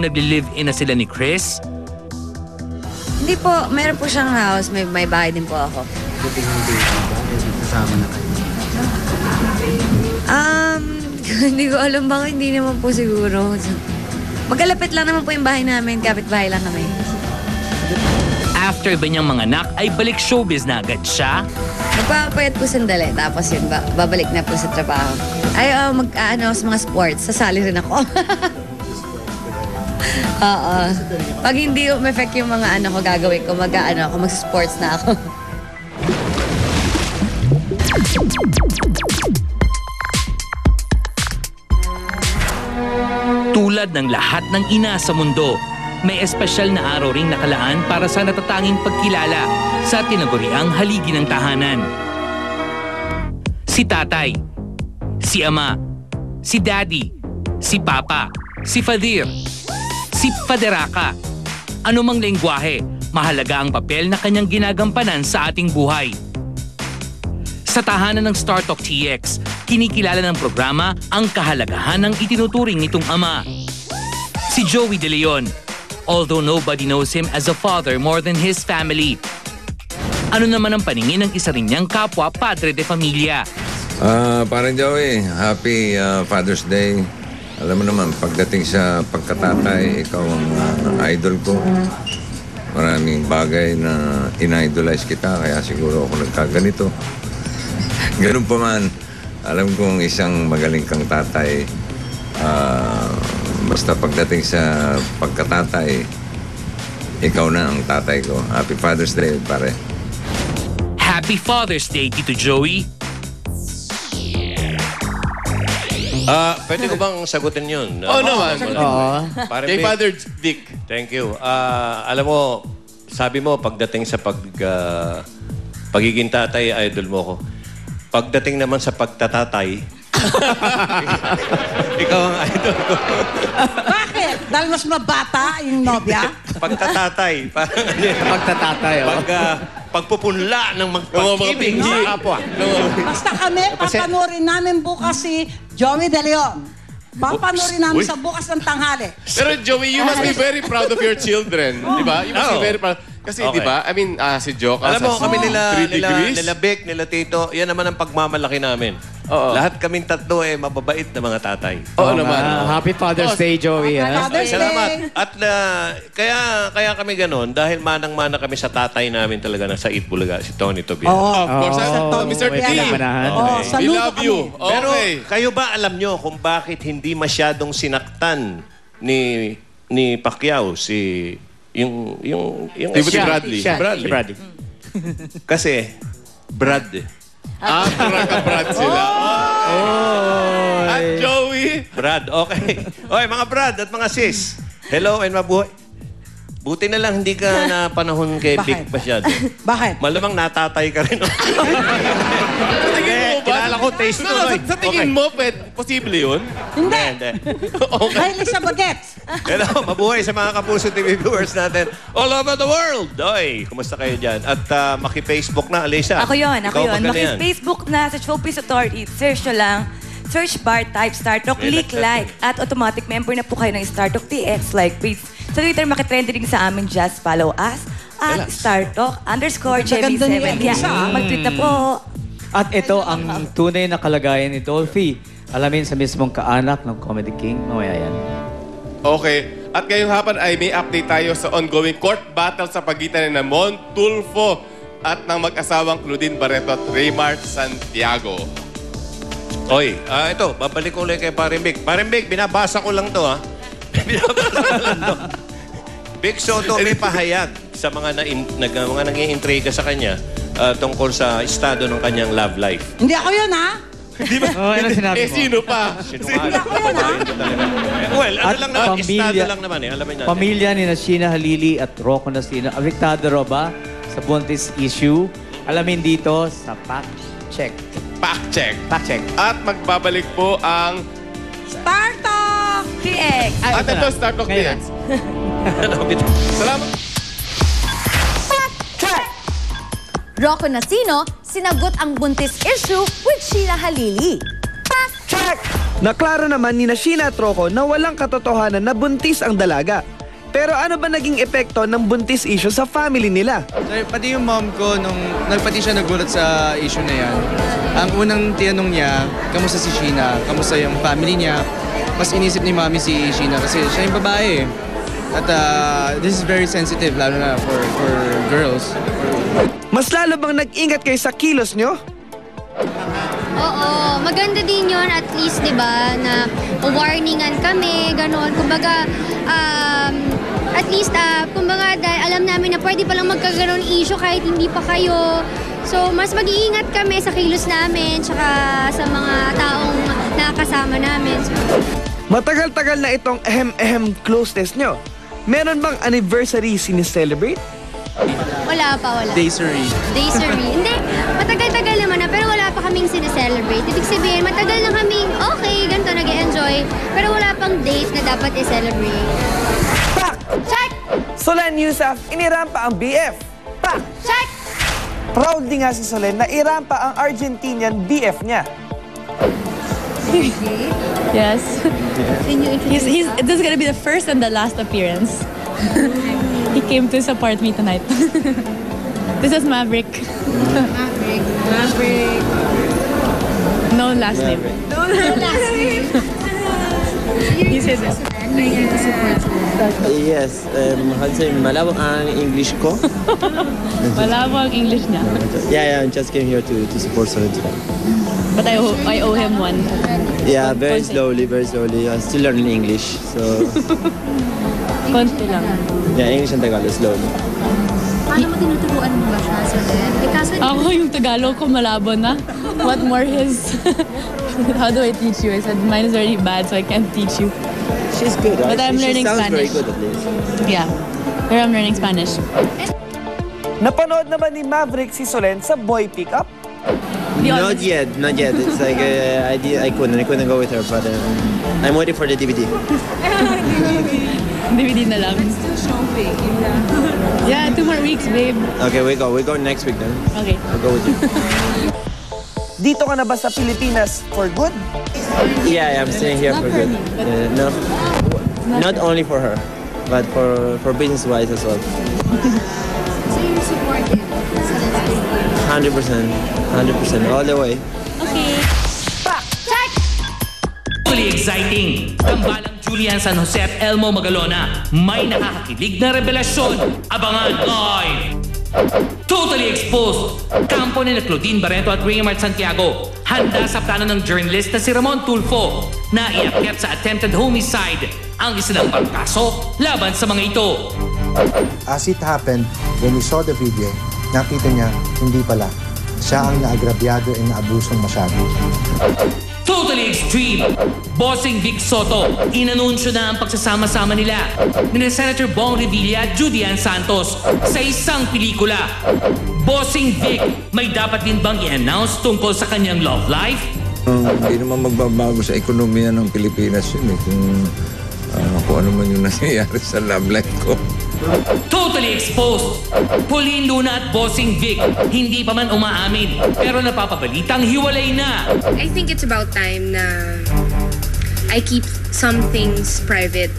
Nagli-live-in na sila ni Chris? Hindi po, meron po siyang house. May bahay din po ako. Kasama na kayo. Hindi ko alam baka hindi naman po siguro. Magkalapit lang naman po yung bahay namin. Kapit-bahay lang kami. After ba niyang mga anak ay balik showbiz na agad siya? Magpapayat po sandali. Tapos yun, babalik na po sa trabaho. Ay, sa mga sports. Sasali rin ako. Oo. Pag hindi umeffect yung mga ko gagawin ko, mag-sports na ako. Tulad ng lahat ng ina sa mundo, may espesyal na araw ring nakalaan para sa natatanging pagkilala sa tinaguriang haligi ng tahanan. Si tatay, si ama, si daddy, si papa, si Fadir, si Faderaka. Anumang lengguwahe, mahalaga ang papel na kanyang ginagampanan sa ating buhay. Sa tahanan ng StarTalk TX, kinikilala ng programa ang kahalagahan ng itinuturing nitong ama. Si Joey De Leon, although nobody knows him as a father more than his family. Ano naman ang paningin ng isa rin niyang kapwa padre de familia? Parang Joey, happy Father's Day. Alam mo naman, pagdating sa pagkatatay, ikaw ang idol ko. Maraming bagay na in-idolize kita, kaya siguro ako nagkaganito. Ganun pa man, alam kong isang magaling kang tatay. Basta pagdating sa pagkatatay, ikaw na ang tatay ko. Happy Father's Day, pare. Happy Father's Day, Tito Joey. Pwede ko bang sagutin yun? Oo naman. Kay Father Dick. Thank you. Alam mo, sabi mo, pagdating sa pagiging tatay, idol mo ko. Pagdating naman sa pagtatatay, ikaw ang idol ko. Bakit? Dahil mas mabata yung nobya? Pagtatatay. Pagtatatay, Pagpupunla ng magpag-ibig sa kapwa. Basta kami, papanurin namin bukas si Joey De Leon. Papanurin namin sa bukas ng tanghali. Pero Joey, you must be very proud of your children. Di ba? You must be very proud. Kasi di ba, I mean, si Joka, alam mo, kami 3 degrees. nila Vic, nila Tito, yan naman ang pagmamalaki namin. Lahat kaming tatlo mababait na mga tatay. Oo naman. Happy Father's Day, Joey. Father's Day. Salamat. At kaya kami ganon dahil manang-mana kami sa tatay namin talaga na sa Itbulaga, si Tony Tobias. Of course, Mr. T. We love you. Pero Okay. kayo ba alam nyo kung bakit hindi masyadong sinaktan ni Pacquiao yung Bradley. Si Bradley. Kasi Brad. Brad sila. At Joey. Brad, okay. Okay, mga Brad at mga sis. Hello and mabuhay. Buti na lang hindi ka na panahon kay Big masyado. Bakit? Malamang natatay ka rin. Kilala ko taste ko. Sa tingin mo, posible yun? Hindi. Dahil sa bagets. Hello, mabuhay sa mga Kapuso TV viewers natin all over the world. Oy, kumusta kayo dyan? At maki-Facebook na, Alisa. Ako yun. Ikaw Maki-Facebook na sa Showbiz Authority. Search nyo lang. Search bar, type StarTalk, click like. At automatic member na po kayo ng StarTalk TX. Like, please. Sa Twitter, makitrending sa amin. Just follow us at StarTalk_JB7. Mag-tweet na po. At ito ang tunay na kalagayan ni Dolphy. Alamin sa mismong kaanak ng Comedy King. Mamaya yan. Okay. At ngayong hapon ay may update tayo sa ongoing court battle sa pagitan ni Mon Tulfo at ng mag-asawang Claudine Barreto at Raymart Santiago. Oy, ito, babalik ko ulit kay Parimbig. Parimbig, binabasa ko lang to, ha? Binabasa ko lang to. Big Soto may pahayag sa mga nag-iintriga sa kanya tungkol sa estado ng kanyang love life. Hindi ako yun, ha? Ano sinabi mo? Sino pa? Hindi ako yun, ha? Well, ano At lang naman, pamilya- estado lang naman alamin natin. Pamilya ni Sheena Halili at Rocco Nasino. Apektado raw ba sa buntis issue? Alamin dito sa Fact Check. Fact check. Fact Check. At magbabalik po ang... StarTalk! TX. At ito, Start of Ngayon. Dance. Salamat. Rocco Nasino, sinagot ang buntis issue with Sheena Halili. Fact check! Naklaro naman ni Sheena at Rocco na walang katotohanan na buntis ang dalaga. Pero ano ba naging epekto ng buntis issue sa family nila? Pati yung mom ko, pati siya nagulat sa issue na yan. Ang unang tinanong niya, kamusta si Sheena, kamusta yung family niya. Mas inisip ni mami si Sheena kasi siya yung babae. At this is very sensitive, lalo na for girls. Mas lalo bang nag-ingat kayo sa kilos nyo? Oo, maganda din yun at least, di ba, na warningan kami, ganon. Kumbaga, at least, kumbaga, alam namin na pwede palang magkagaroon issue kahit hindi pa kayo. So, mas mag-iingat kami sa kilos namin, tsaka sa mga taong nakakasama namin. So, Matagal-tagal na itong closeness nyo. Meron bang anniversary sineselebrate? wala pa. Daysery. Hindi, matagal-tagal naman na, pero wala pa kaming sineselebrate. Ibig sabihin, matagal na kaming okay, ganito, nag-enjoy, pero wala pang date na dapat i-celebrate. Pak! Check! Solen Yusuf, inirampa ang BF. Pak! Check! Proudly nga si Solen na irampa ang Argentinian BF niya. Yes. This is gonna be the first and the last appearance. He came to support me tonight. This is Maverick. Maverick. No last name. No last name. He said that. Yes, malabo ang English ko. Malabo ang English niya. Yeah, I just came here to support Solen today. But I owe him one. Yeah, very slowly. I'm still learning English, so... Konti lang. Yeah, English and Tagalog, slowly. Paano mo tinuturuan mo ba siya, Solen? Ako yung Tagalog ko malabo na. What more his? How do I teach you? I said, mine is very bad, so I can't teach you. She's good, right? But I'm learning Spanish. She sounds very Spanish. good at least. Yeah, pero I'm learning Spanish. Napanood naman ni Maverick si Solen sa Boy Pickup? Not yet. It's like I couldn't go with her, but I'm waiting for the DVD. DVD na lang. Still showing. Yeah, 2 more weeks, babe. Okay, we go next week then. Okay. I'll go with you. Dito ka na ba sa Pilipinas for good? Yeah, I'm staying here for good. No, not only for her, but for business-wise as well. So you support him? 100%, all the way. Okay. Check! Totally exciting! Tambalang Julian San Jose at Elmo Magalona. May nakakakilig na revelasyon. Abangan live! Totally exposed! Kampo ni Claudine Barreto at Raymart Santiago. Handa sa plano ng journalist na si Ramon Tulfo na iakyat sa attempted homicide ang isa ng pagkaso laban sa mga ito. As it happened, when we saw the video, nakita niya, hindi pala. Siya ang naagrabyado at naabusong masyado. Totally extreme! Bossing Vic Soto, inanunsyo na ang pagsasama-sama nila ni Senator Bong Revilla at Judy Ann Santos sa isang pelikula. Bossing Vic, may dapat din bang i-announce tungkol sa kanyang love life? Hindi naman magbabago sa ekonomiya ng Pilipinas yun kung ano man yung nangyayari sa love life ko. Totally exposed! Pauline Luna at Bossing Vic, hindi pa man umaamin, pero napapabalitang hiwalay na. I think it's about time na I keep some things private.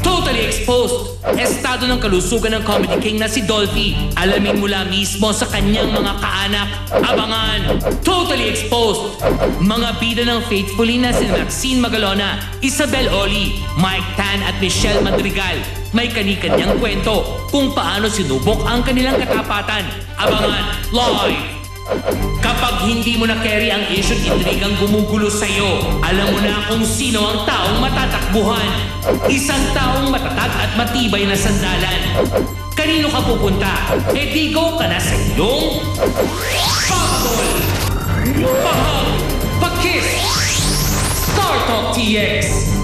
Totally exposed! Estado ng kalusugan ng comedy king na si Dolphy. Alamin mula mismo sa kanyang mga kaanak. Abangan! Totally exposed! Mga bida ng Faithfully na si Maxine Magalona, Isabel Oli, Mike Tan at Michelle Madrigal. May kani-kanyang kwento kung paano sinubok ang kanilang katapatan. Abangan live! Kapag hindi mo na carry ang issue at intrigang gumugulo sa'yo, alam mo na kung sino ang taong matatakbuhan. Isang taong matatag at matibay na sandalan. Kanino ka pupunta? E di go ka na sa iyong pagkol, pahag, pagkiss, Star Talk TX.